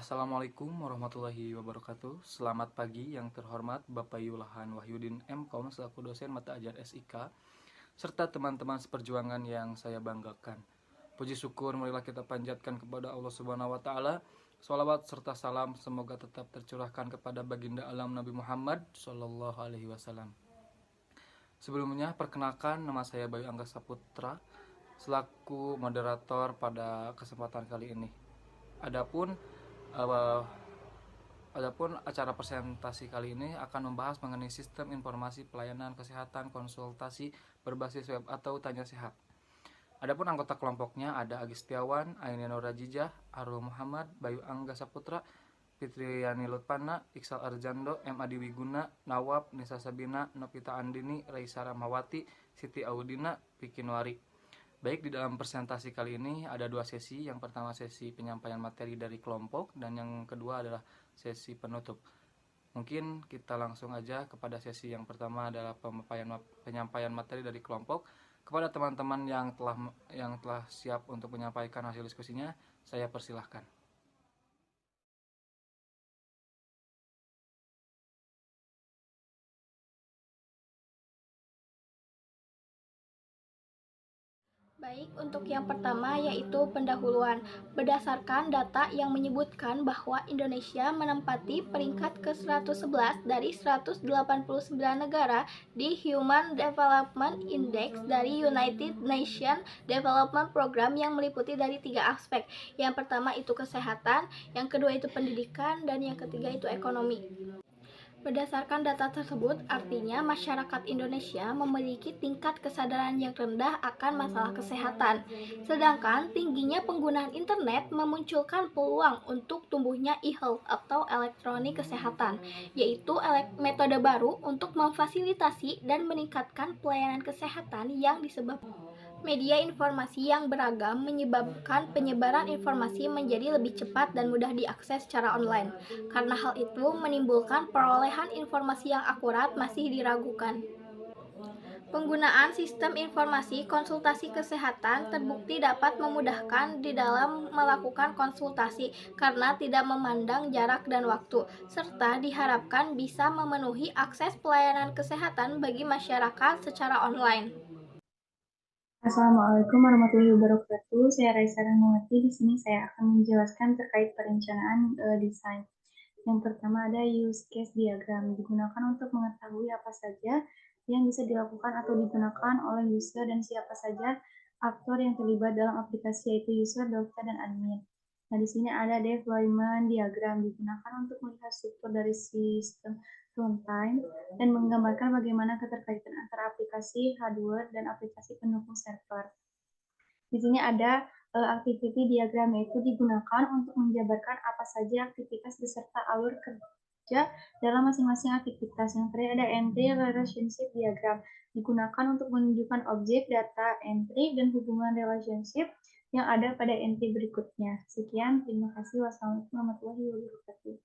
Assalamualaikum warahmatullahi wabarakatuh. Selamat pagi yang terhormat Bapak Yulahan Wahyudin M.Com selaku dosen mata ajar SIK serta teman-teman seperjuangan yang saya banggakan. Puji syukur marilah kita panjatkan kepada Allah Subhanahu wa taala. Shalawat serta salam semoga tetap tercurahkan kepada baginda alam Nabi Muhammad sallallahu alaihi wasallam. Sebelumnya perkenalkan, nama saya Bayu Angga Saputra selaku moderator pada kesempatan kali ini. Adapun acara presentasi kali ini akan membahas mengenai sistem informasi pelayanan kesehatan konsultasi berbasis web atau Tanya Sehat. Adapun anggota kelompoknya ada Agis Setiawan, Aini Nur Rajijah, Arul Muhammad, Bayu Angga Saputra, Fitriani Lutpana, Iksal Arjando, M. Adi Wiguna, Nawab, Nisa Sabina, Novita Andini, Raisa Ramawati, Siti Audina, Vicky Nuari. Baik, di dalam presentasi kali ini ada dua sesi. Yang pertama sesi penyampaian materi dari kelompok dan yang kedua adalah sesi penutup. Mungkin kita langsung aja kepada sesi yang pertama adalah penyampaian materi dari kelompok. Kepada teman-teman yang telah siap untuk menyampaikan hasil diskusinya, saya persilahkan. Baik, untuk yang pertama yaitu pendahuluan. Berdasarkan data yang menyebutkan bahwa Indonesia menempati peringkat ke-111 dari 189 negara di Human Development Index dari United Nations Development Program yang meliputi dari 3 aspek. Yang pertama itu kesehatan, yang kedua itu pendidikan, dan yang ketiga itu ekonomi. Berdasarkan data tersebut, artinya masyarakat Indonesia memiliki tingkat kesadaran yang rendah akan masalah kesehatan. Sedangkan tingginya penggunaan internet memunculkan peluang untuk tumbuhnya e-health atau elektronik kesehatan, yaitu metode baru untuk memfasilitasi dan meningkatkan pelayanan kesehatan yang disebabkan media informasi yang beragam menyebabkan penyebaran informasi menjadi lebih cepat dan mudah diakses secara online. Karena hal itu menimbulkan perolehan informasi yang akurat masih diragukan. Penggunaan sistem informasi konsultasi kesehatan terbukti dapat memudahkan di dalam melakukan konsultasi karena tidak memandang jarak dan waktu, serta diharapkan bisa memenuhi akses pelayanan kesehatan bagi masyarakat secara online. Assalamualaikum warahmatullahi wabarakatuh. Saya Raisa Ramawati. Di sini saya akan menjelaskan terkait perencanaan desain. Yang pertama ada use case diagram, digunakan untuk mengetahui apa saja yang bisa dilakukan atau digunakan oleh user dan siapa saja aktor yang terlibat dalam aplikasi, yaitu user, dokter, dan admin. Nah, di sini ada deployment diagram, digunakan untuk melihat struktur dari sistem runtime dan menggambarkan bagaimana keterkaitan antara aplikasi hardware dan aplikasi pendukung server. Di sini ada activity diagram, yaitu digunakan untuk menjabarkan apa saja aktivitas beserta alur kerja dalam masing-masing aktivitas. Yang terakhir ada entry relationship diagram, digunakan untuk menunjukkan objek, data, entry, dan hubungan relationship yang ada pada entry berikutnya. Sekian, terima kasih. Wassalamualaikum warahmatullahi wabarakatuh.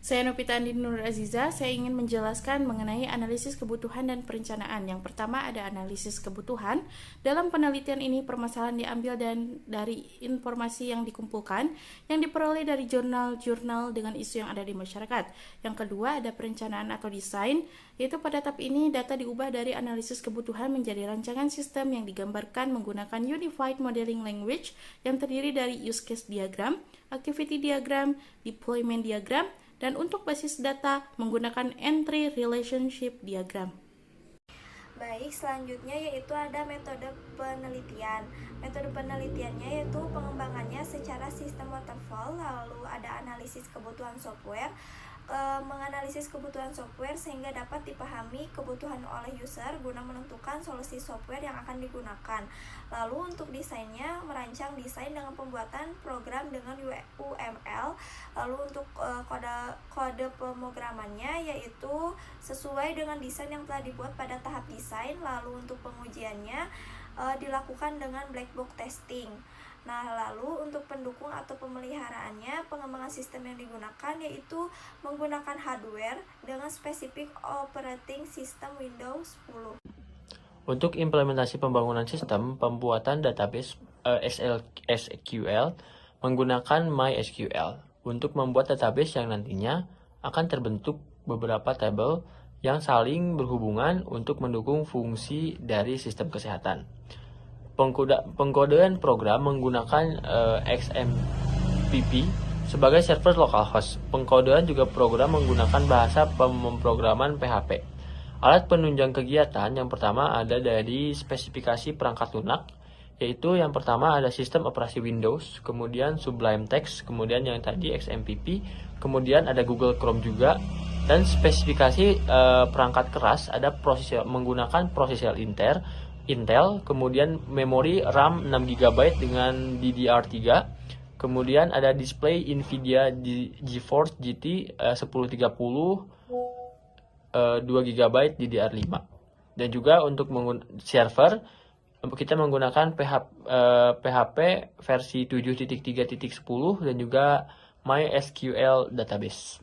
Saya Novita Andini Nur Aziza, saya ingin menjelaskan mengenai analisis kebutuhan dan perencanaan. Yang pertama ada analisis kebutuhan. Dalam penelitian ini permasalahan diambil dari informasi yang dikumpulkan, yang diperoleh dari jurnal-jurnal dengan isu yang ada di masyarakat. Yang kedua ada perencanaan atau desain, yaitu pada tahap ini data diubah dari analisis kebutuhan menjadi rancangan sistem yang digambarkan menggunakan Unified Modeling Language yang terdiri dari use case diagram, activity diagram, deployment diagram, dan untuk basis data menggunakan entry relationship diagram. Baik, selanjutnya yaitu ada metode penelitian. Metode penelitiannya yaitu pengembangannya secara sistem waterfall, lalu ada analisis kebutuhan software, menganalisis kebutuhan software sehingga dapat dipahami kebutuhan oleh user guna menentukan solusi software yang akan digunakan. Lalu untuk desainnya, merancang desain dengan pembuatan program dengan UML. Lalu untuk kode pemrogramannya yaitu sesuai dengan desain yang telah dibuat pada tahap desain. Lalu untuk pengujiannya dilakukan dengan black box testing. Nah, lalu untuk pendukung atau pemeliharaannya, pengembangan sistem yang digunakan yaitu menggunakan hardware dengan spesifik operating system Windows 10. Untuk implementasi pembangunan sistem, pembuatan database SQL menggunakan MySQL. untuk membuat database yang nantinya akan terbentuk beberapa tabel yang saling berhubungan untuk mendukung fungsi dari sistem kesehatan. Pengkodean program menggunakan XMPP sebagai server localhost. Pengkodean juga program menggunakan bahasa pemrograman PHP. Alat penunjang kegiatan yang pertama ada dari spesifikasi perangkat lunak, yaitu yang pertama ada sistem operasi Windows, kemudian Sublime Text, kemudian yang tadi XMPP, kemudian ada Google Chrome juga, dan spesifikasi perangkat keras ada menggunakan prosesor Intel, kemudian memori RAM 6GB dengan DDR3, kemudian ada display Nvidia GeForce GT 1030 2GB DDR5. Dan juga untuk server kita menggunakan PHP versi 7.3.10 dan juga MySQL database.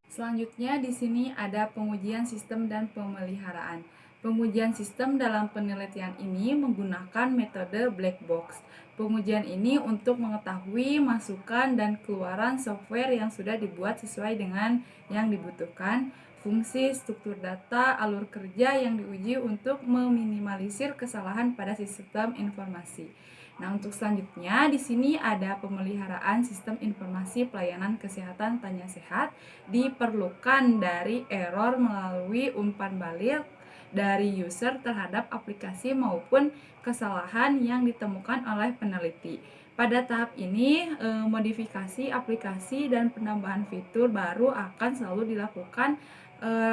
Selanjutnya di sini ada pengujian sistem dan pemeliharaan. Pengujian sistem dalam penelitian ini menggunakan metode black box. Pengujian ini untuk mengetahui masukan dan keluaran software yang sudah dibuat sesuai dengan yang dibutuhkan, fungsi, struktur data, alur kerja yang diuji untuk meminimalisir kesalahan pada sistem informasi. Nah, untuk selanjutnya di sini ada pemeliharaan sistem informasi pelayanan kesehatan Tanya Sehat diperlukan dari error melalui umpan balik dari user terhadap aplikasi maupun kesalahan yang ditemukan oleh peneliti. Pada tahap ini, modifikasi aplikasi dan penambahan fitur baru akan selalu dilakukan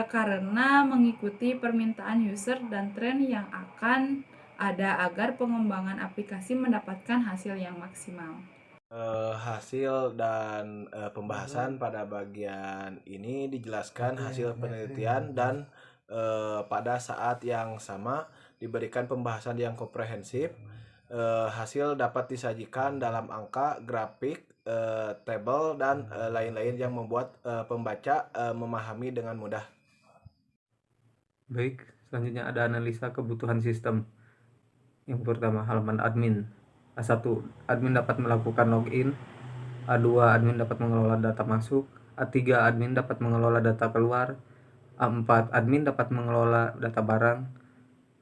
karena mengikuti permintaan user dan tren yang akan ada agar pengembangan aplikasi mendapatkan hasil yang maksimal. Hasil dan pembahasan pada bagian ini dijelaskan hasil penelitian dan pada saat yang sama diberikan pembahasan yang komprehensif. Hasil dapat disajikan dalam angka, grafik, tabel, dan lain-lain yang membuat pembaca memahami dengan mudah. Baik, selanjutnya ada analisa kebutuhan sistem. Yang pertama, halaman admin. A1, admin dapat melakukan login. A2, admin dapat mengelola data masuk. A3, admin dapat mengelola data keluar. A4, admin dapat mengelola data barang.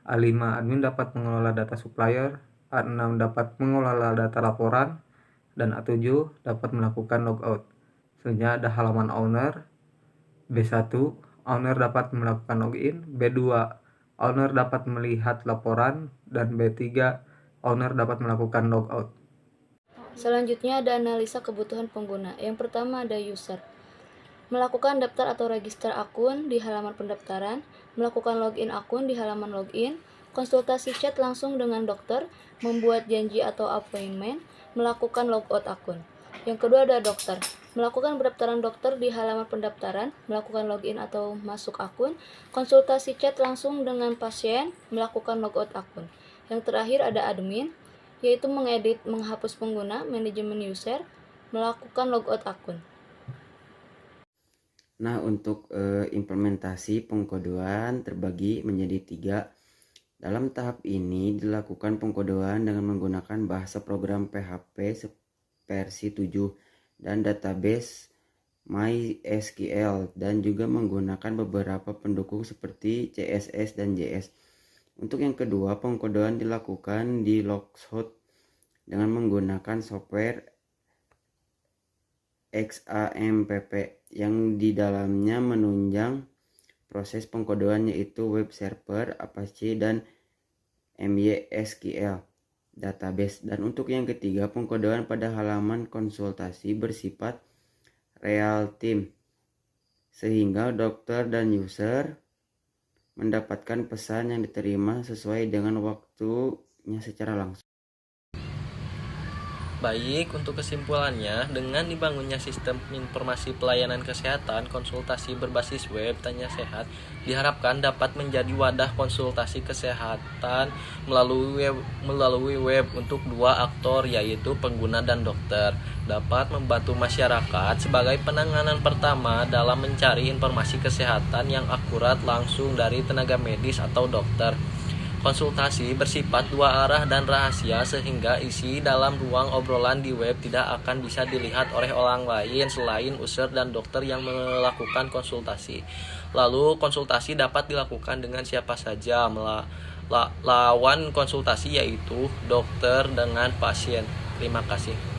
A5, admin dapat mengelola data supplier. A6, dapat mengelola data laporan. Dan A7, dapat melakukan logout. Selanjutnya ada halaman owner. B1, owner dapat melakukan login. B2, owner dapat melihat laporan. Dan B3, owner dapat melakukan logout. Selanjutnya ada analisa kebutuhan pengguna. Yang pertama ada user. Melakukan daftar atau register akun di halaman pendaftaran, melakukan login akun di halaman login, konsultasi chat langsung dengan dokter, membuat janji atau appointment, melakukan logout akun. Yang kedua ada dokter. Melakukan pendaftaran dokter di halaman pendaftaran, melakukan login atau masuk akun, konsultasi chat langsung dengan pasien, melakukan logout akun. Yang terakhir ada admin, yaitu mengedit, menghapus pengguna, manajemen user, melakukan logout akun. Nah, untuk implementasi pengkodean terbagi menjadi 3. Dalam tahap ini dilakukan pengkodean dengan menggunakan bahasa program PHP versi 7 dan database MySQL dan juga menggunakan beberapa pendukung seperti CSS dan JS. Untuk yang kedua, pengkodean dilakukan di Logout dengan menggunakan software XAMPP yang di dalamnya menunjang proses pengkodean yaitu web server, Apache, dan MySQL database. Dan untuk yang ketiga, pengkodean pada halaman konsultasi bersifat real time sehingga dokter dan user mendapatkan pesan yang diterima sesuai dengan waktunya secara langsung. Baik, untuk kesimpulannya, dengan dibangunnya sistem informasi pelayanan kesehatan, konsultasi berbasis web Tanya Sehat diharapkan dapat menjadi wadah konsultasi kesehatan melalui web untuk dua aktor, yaitu pengguna dan dokter, dapat membantu masyarakat sebagai penanganan pertama dalam mencari informasi kesehatan yang akurat langsung dari tenaga medis atau dokter. Konsultasi bersifat dua arah dan rahasia sehingga isi dalam ruang obrolan di web tidak akan bisa dilihat oleh orang lain selain user dan dokter yang melakukan konsultasi. Lalu konsultasi dapat dilakukan dengan siapa saja. Lawan konsultasi yaitu dokter dengan pasien. Terima kasih.